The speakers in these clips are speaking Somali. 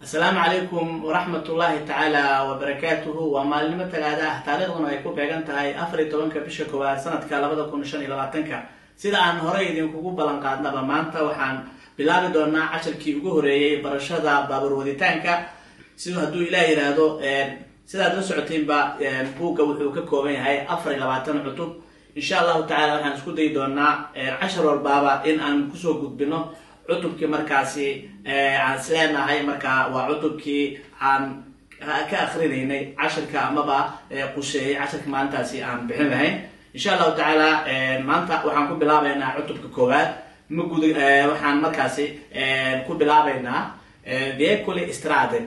السلام عليكم ورحمة الله تعالى وبركاته ومعلومة هذا تاريخنا يكون بيجنتها أفريد طبعاً كبيشة كوا سنة كلابدا كونشان إلى لاتنكا سيدا عن هراي دين كوكو بلانقادنا بمانتا وحان بلاد دونا عشر كي وجهري برشة بابر وديتانكا سيدا هدو إلى هذا سيدا درسعتين با بوكا وحوكا كومي هاي أفريد لاتن عطوب إن شاء الله تعالى وحان سكودي دونا 10 والبابا إن أن كسو قد بنو cutubkii markaasi aan sleenahay marka waa cutubkii aan ka akhrineynay casharka amaba quseeyay casharka maalintaasi aan bixin lahayn insha Allah taala maanta waxaan ku bilaabaynaa cutubka koowaad waxaan markaasi ku bilaabaynaa veicoli strade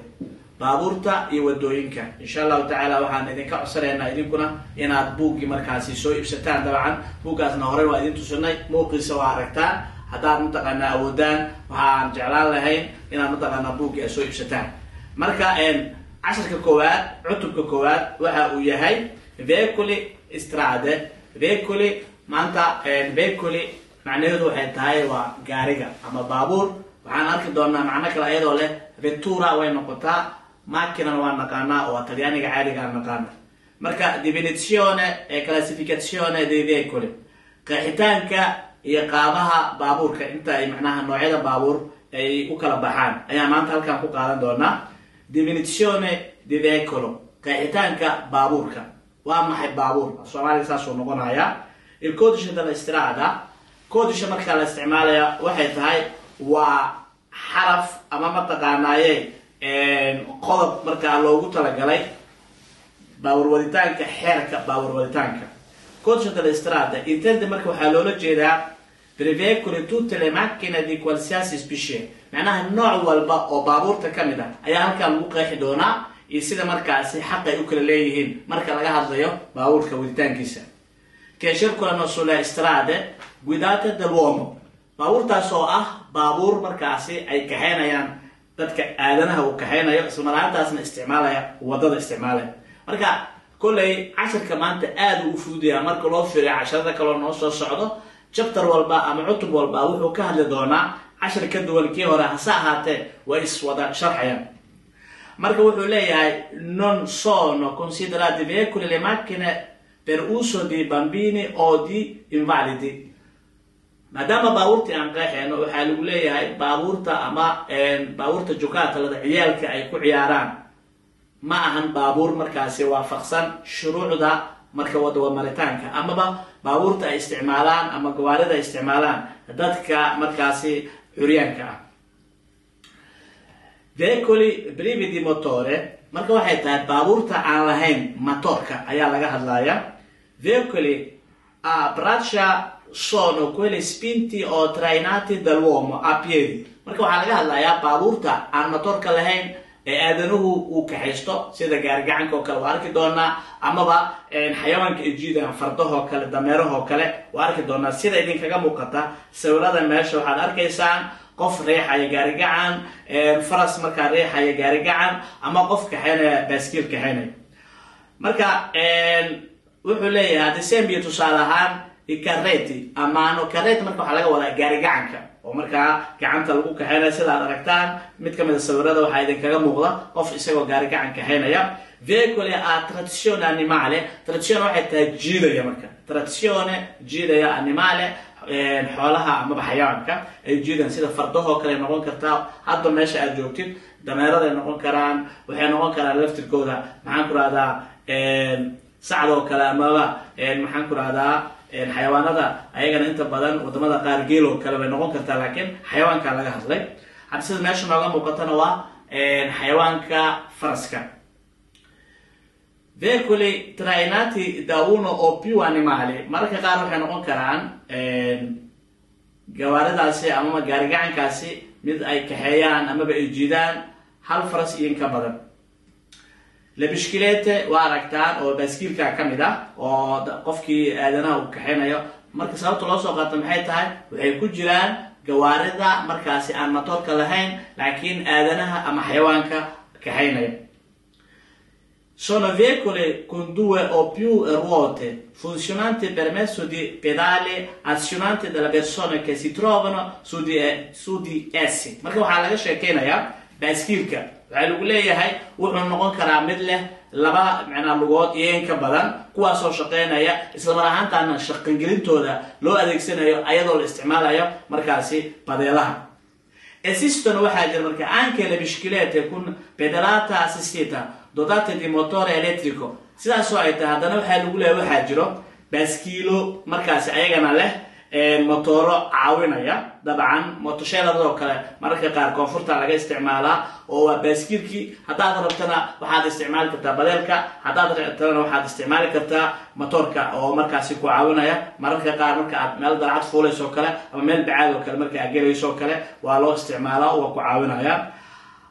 baabuurta iyo wadooyinka insha Allah taala waxaan idinka codsanaynaa idinkuna inaad buuggii markaasi soo iibsataan dabcan buuggaasna hore waa idin tusinay muuqiisa waa aragtaan haddaad mataqaanaa awoodaan waxaan jeclaan lahayn inaad mataqaanaa buugga soo iibsataan marka casharka koowaad cutubka koowaad waxa uu yahay veicoli strade veicoli maanta veicoli macnaheedu waxay tahay waa gaariga ama baabuur waxaan arki doonaa macno kale iyadoo leh vettura way noqotaa macchina waa naqaanaa oo talyaaniga caadiga aan naqaano marka definizione e classificazione dei veicoli qeexitaanka iyo qaabaha baabuurka inta ay macnaha noocyada baabuur ay u kala baxaan ayaa maanta halkan ku qaadan doonaa definizione di veicolo qeexitaanka baabuurka waa maxay baabuur Soomaaliga saas oo noqonaya il codice della strada codice marka la isticmaalayo waxay tahay waa xaraf ama mataqaanaaye qodob marka loogu talagalay baabuur waditaanka xeerka baabuur waditaanka codice della strada intende marka waxaa loola jeedaa per veicoli tutte le macchine di qualsiasi specie macnaha nooc walba oo baabuurta kamid ah ayaa halkan lagu qeexi doonaa iyo sida markaasi xaq ay u kala leeyihiin marka laga hadlayo baabuurka waditaankiisa che circolano sulle strade guidate dall'uomo baabuurtaas oo ah baabuur markaasi ay kaxeynayaan dadka aadanaha uu kaxeynayo isla markaasna isticmaalaya wadada isticmaalaya marka kulay casharka maanta aad u fududeeyaa marka loo fiiriyo casharada kale oo noo soo socdo chapter walba ama cutub walba wuxuu ka hadli doonaa cashar ka duwan kii hore hase ahaatee way iswada sharxayaan marka wuxuu leeyahay non sono considerati veicoli le macchine per uso di bambini o di invalidi maadaama baabuurta aan qeexayno waxaa lagu leeyahay baabuurta ama baabuurta jukaatalada ciyaalka ay ku ciyaaraan ma ahan baabuur markaasi waafaqsan shuruucda marka wada maritaanka amaba baabuurta ay isticmaalaan ama gawaarida ay isticmaalaan dadka markaasi xuriyaanka ah veicoli privi di motore marka waxay tahay baabuurta aan lahayn motorka ayaa laga hadlayaa veicoli a braccia sono quelli spinti o trainati dall'uomo a piedi marka waxaa laga hadlayaa baabuurta aan motorka lahayn ee aadanuhu uu kaxaysto sida gaarigacanka oo kale waa arki doonaa amaba xayawaanka ejiida fardaha kale dameeraha kale waa arki doonaa sida idinkaga muuqata sawirada meesha waxaad arkaysaan qof reexaya gaarigacan faras marka reexaya gaarigacan ama qof kaxeynaya baaskiil kaxeynaya marka wuxuu leeyahay december tusaale ahaan ikareti amaano kareti marka waxaa laga wadaa gaarigacanka oo markaa gacanta lagu kaxeynaya sida aad aragtaan mid ka mid ah sawirada waxaa idinkaga muuqda qof isagoo gaari gacan kaxeynaya veicoli a trazione animale trazione waxay tahay jiidaya marka trazione jiidaya animale xoolaha amaba xayawaanka ay jiidaan sida fardahoo kale noqon kartaa hadda meesha aad joogtid dameerada noqon karaan waxay noqon karaan laftirkooda maxaan ku rahdaa sacdoo kale amaba maxaan ku rahdaa xayawaanada ayagana inta badan wadamada qaar geelo kale way noqon kartaa laakiin xayawaanka laga hadlay hadda sida meesha nooga muuqatana waa xayawaanka faraska veicoli trainati da uno o più animali mararka qaar waxay noqon karaan gawaaridaasi amaba gaarigacankaasi mid ay kaxeeyaan amaba ay jiidaan hal faras iyo in ka badan la bishkilete waa aragtaan oo baaskiilka kamid ah oo qofkii aadanaha uu kaxeynayo marka sababta loo soo qaato maxay tahay waxay ku jiraan gawaarida markaasi aan motorka lahayn laakiin aadanaha ama xayawaanka kaxeynaya sono veicoli con 2 o più ruote funzionanti per mezzo di pedali azionanti dalle persone che si trovano su di essi marka waxaa laga sheekeynayaa baaskiilka waxaa lagu leeyahay wuxuu noqon karaa mid leh laba macnaa lugood iyo in ka badan kuwaasoo shaqeynaya isla mar ahaantaana shaqangelintooda loo adeegsanayo ayadoo la isticmaalayo markaasi padeelaha. Esistono waxaa jira marka anche le biciclette con pedalata assistita dotate di motore elettrico sidaasoo ay tahay haddana waxaa lagu leeyahay waxaa jiro baaskiilo markaasi ayagana leh motoro caawinaya. dabcan motosheeladoo kale mararka qaar koonfurta laga isticmaalaa oo waa baaskiilkii haddaad rabtana waxaad isticmaali kartaa badeelka haddaad rabtana waxaad isticmaali kartaa motorka oo markaasi ku caawinaya. mararka qaar marka aad meel dalcad fuulayso kale ama meel bacaad oo kale marka aad gelayso kale waa loo isticmaalaa oo waa ku caawinaya.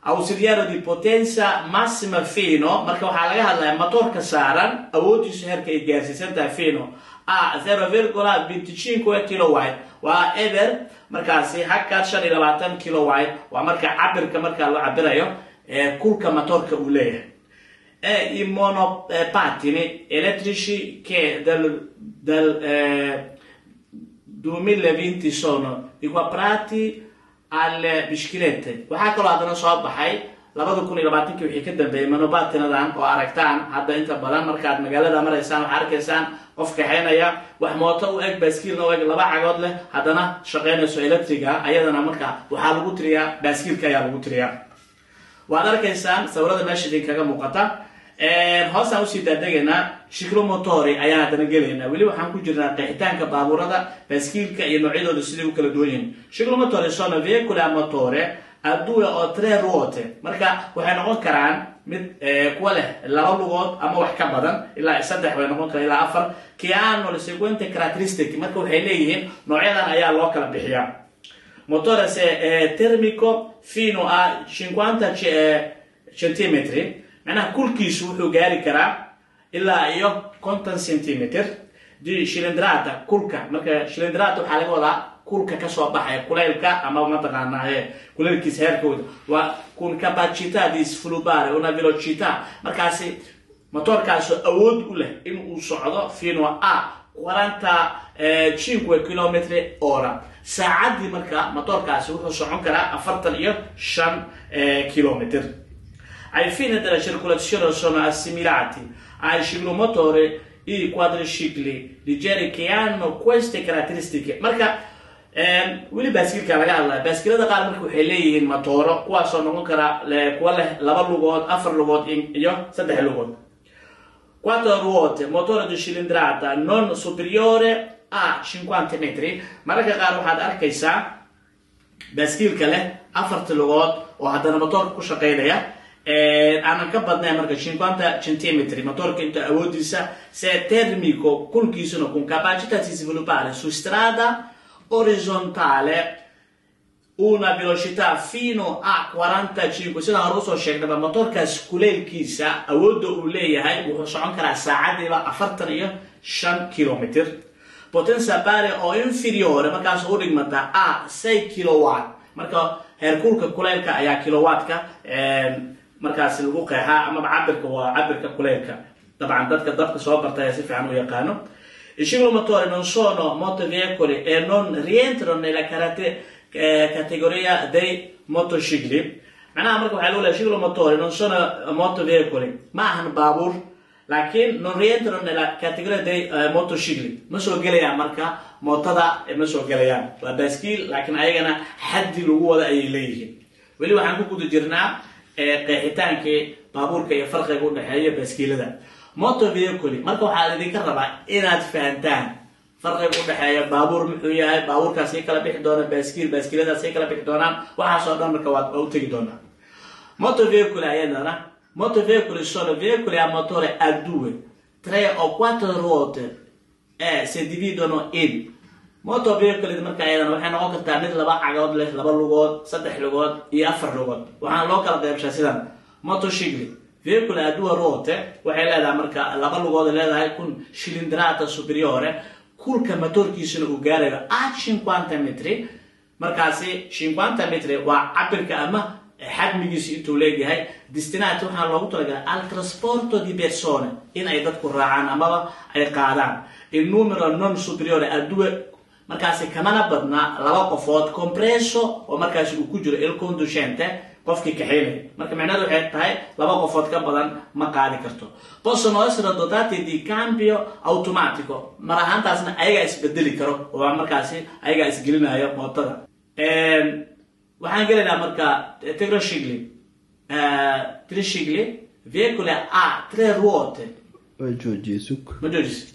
Ausiliario di potenza massima fino marka waxaa laga hadlayaa motorka saaran awoodiisu heerka ay gaarsiisan tahay fino a 0.25 kilowatt waa eber markaasi hakka 25 kilowatt waa marka cabirka marka loo cabirayo kulka motorka uu leeyahay. I monopattini elettrici che del 2020 sono equiparati alle biciclette. waxaa kaloo haddana soo baxay 2020 wixii ka dambeeyay monopattinadan oo aragtaan hadda inta badan markaad magaalada maraysaan waxaad arkaysaan qof kaxeynaya wax mooto u eg baaskiilna u eg laba cagood leh haddana shaqeynayso electriga ayadana marka waxaa lagu tiriyaa baaskiilka ayaa lagu tiriyaa. waad arkaysaan sawirada meesha idinkaga muuqata. hoosaan usii daadegayna ciclomotori ayaan haddana gelaynaa. weli waxaan ku jirnaa qeexitaanka baabuurada baaskiilka iyo noocyadooda siday u kala duwan yihiin. ciclomotori sono veicoli a motore a 2 o 3 ruote marka waxay noqon karaan mid kuwa leh laba lugood ama wax ka badan ilaa 3 way noqon karaan ilaa 4 che hanno le seguenti caratteristiche marka waxay leeyihiin noocyadan ayaa loo kala bixiyaa. motore termico fino a 50 centimetri macnaha kulkiisu wuxuu gaari karaa ilaa iyo 50 centimeter. di cilindrata kulka marka cilindrata waxaa laga wadaa kulka ka soo baxaya kuleylka ama mataqaanaa kuleylkiisa heerkooda waa con capacità di sviluppare una velocità markaasi motorkaas awood u leh in uu socdo fino a 45 km ora saacadii. marka motorkaasi wuxuu socon karaa 45 km. Ai fini della circolazione sono assimilati ai ciclomotori i quadricicli leggeri che hanno queste caratteristiche marka weli baaskiilka laga hadlaya. baaskiilada qaar marka waxay leeyihiin matooro kuwaasoo noqon kara kuwa leh 2 lugood 4 lugood iyo 3 lugood. 4 ruote motore di cilindrata non superiore a 50 metri mararka qaar waxaad arkaysaa baaskiilka leh 4 lugood oo haddana motorka ku shaqeynaya aanan ka badnayn marka 50 centimetri motorka inta awoodiisa se termico kulkiisuna con capacità di sviluppare su strada orizzontale una velocità fino a 45 sida hore usoo sheegnaba motorkaas kuleylkiisa awoodda uu leeyahay wuxuu socon karaa saacadiiba 45 kilometer. potenza pari o inferiore markaas u dhigmata a 6 kilowatt marka heerkulka kuleylka ayaa kilowattka markaas lagu qeexaa ama cabirka waa cabirka kuleylka. dabcan dadka dabka soo bartay si fiican u yaqaano. I ciclomotori non sono motoveicoli e non rientrano nella categoria dei motocicli. معناها marka waxa loo leeyahay ciclomotori non sono motoveicoli ma ahan baabuur laakiin non rientrano nella categoria dei motocicli ma soo gelayaan marka mootada ma soo gelayaan waa baaskiil laakiin ayagana xaddi lagu wada ay leeyihiin. weli waxaan ku guda jirnaa qeexitaankii baabuurka iyo farqiga u dhaxeeya baaskiilada. motoveicoli marka waxaa la idinka rabaa inaad fahantaan farqiga u dhaxeeya baabuur muxuu yahay baabuurkaas ay kala bixi doonaan baaskiiladaas ay kala bixi doonaan waxaasoo dhan marka waad u tegi doonaa. motoveicoli ayadana motoveicoli sono veicoli a motore a 2, 3 o 4 ruote e si dividono in motoveicoli marka ayadana waxay noqon kartaa mid 2 cagood leh 2 lugood 3 lugood iyo 4 lugood. waxaan loo kala qaybshaa sidan motocicli veicoli a 2 ruote waxay leedahay marka 2 lugood leedahay kun cilindrata superiore kulka motorkiisuna uu gaarayo a 50 metri markaasi 50 metri waa cabirka ama xadmigiisu intuu leeyahay. destinati waxaa loogu talagalay al trasporto di persone in ay dadku raacaan amaba ay qaadaan. il numero non superiore a 2 markaasi kamana badna 2 qofood compreso oo markaasi uu ku jiro il conducente qofkii kaxeynay marka macnaheedu waxay tahay laba qofood ka badan ma qaadi karto. Possono essere dotati di cambio automatico mar ahaantaasna ayaga isbedeli karo oo markaasi ayaga isgelinayo mootada. Waxaan gelaynaa marka tricicli veicoli a 3 ruote. Giorgi suk. Ma joojis